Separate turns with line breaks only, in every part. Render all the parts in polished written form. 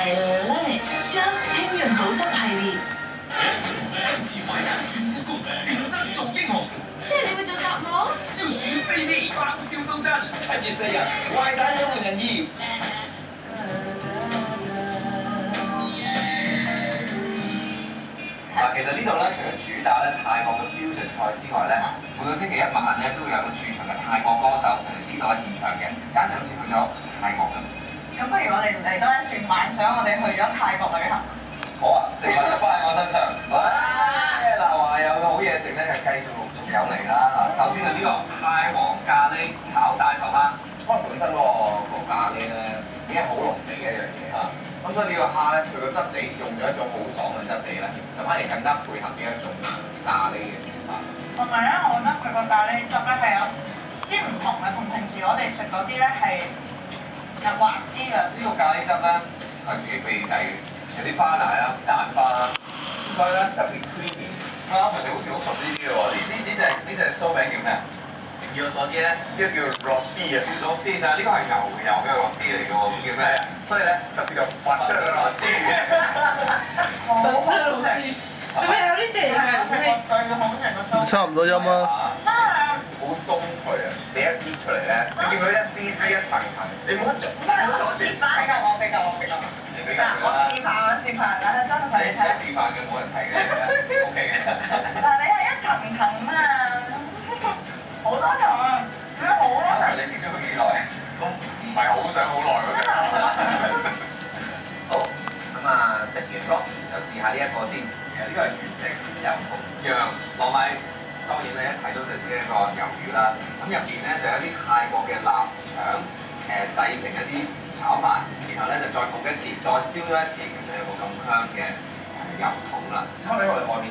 เลย將慶潤好心系列。
今次壞蛋轉身功，變身做英雄。
即係你會做特務？
消暑飛天，爆笑到真。7月4日，壞蛋有換人要。嗱，其實呢度咧，除咗主打咧泰國嘅 fusion 菜之外咧，每個星期一晚咧都會有個駐場嘅泰國歌手嚟呢度喺現場嘅。間上次去咗泰國㗎。
咁不如我哋嚟多一轉幻想，我哋去咗泰國旅行。
好啊，食物就翻喺我身上。嗱話有好嘢食咧，就繼續陸續有嚟啦。嗱，首先係呢個泰皇咖喱炒大頭蝦。可能本身個咖喱咧已經好濃味嘅一樣嘢啊。咁所以呢個蝦咧，佢個質地用咗一種好爽嘅質地咧，就反而更加配合呢一種咖喱嘅煮法。
同埋咧，我覺得佢個咖喱汁咧係有啲唔同嘅，同平時我哋食嗰啲咧係滑啲嘅。呢個咖喱汁咧係自己秘製嘅，有啲花奶啦、蛋花啦，所以咧特別 creamy。啱啱我哋好似好熟呢啲嘅喎，呢隻酥餅叫咩啊？以我所知咧，呢個叫 roti 啊 ，roti， 但係呢個係牛油嘅 roti 嚟嘅喎，叫咩啊？所以咧就叫做滑嘅 roti 嘅。好好食。係咪有啲字係咪最好食個酥？
差唔多音啊！
好鬆脆啊！你一搣出嚟咧，你見到一絲絲一層層，你唔好阻住。俾夠我。你俾夠我。我示範啦，真係睇。你示範嘅冇人睇嘅，OK 嘅。但係你係一層層啊，好多層啊，點解好多層？你識咗佢幾耐？都唔係好想好耐嗰隻。好，咁啊，食完 roti 就試下呢一個先。其實呢個係原隻油同羊糯米。當然你一睇到就知一個魷魚啦，咁入邊咧就有啲泰國嘅臘腸製成一啲炒飯，然後咧就再焗一次，再燒多一次，咁就有個咁香嘅油桶啦。後尾我哋外面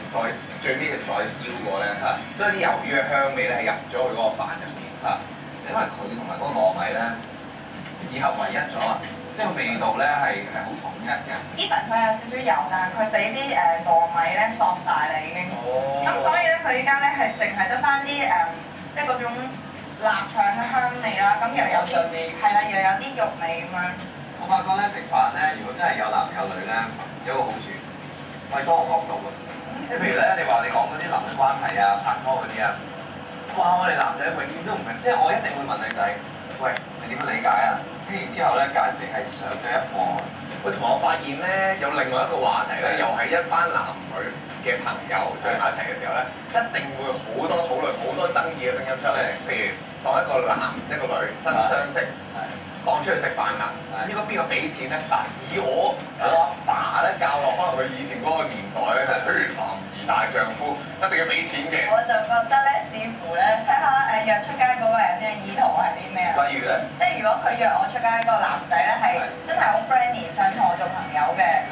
最尾就再燒過咧嚇，所以啲魷魚嘅香味咧係入咗去嗰個飯入面嚇，因為佢同埋嗰個糯米咧以合為一咗啊，即係個味道咧係好統一嘅。Even 佢有少少油，但係佢俾啲糯米咧索晒啦已經。咁所以咧，佢依家咧係淨係得翻啲即係嗰種臘腸嘅香味啦，咁又有啲係啦，又有啲肉味咁樣。我發覺咧食飯咧，如果真係有男有女咧，有一個好處，係多個角度嘅。即係譬如咧，你話你講嗰啲男女關係啊、拍拖嗰啲啊，哇！我哋男仔永遠都唔明，即係我一定會問女仔，喂，你點樣理解啊？跟住之後咧，簡直係上咗一課。喂，同埋我發現咧，有另外一個話題咧，又係一班男女嘅朋友聚埋一齊嘅時候咧，一定會好多討論、好多爭議嘅聲音出嚟。譬如當一個男一個女新相識，當出去食飯啦，應該邊個俾錢咧？嗱，以我阿爸咧教落，可能佢以前嗰個年代咧，就譬如男兒大丈夫一定要俾錢嘅。我就覺得咧，視乎咧，睇下約出街嗰個人嘅意圖係啲咩啊？例如咧，即係如果佢約我出街嗰個男仔咧係真係好 friendly，想同我做朋友嘅。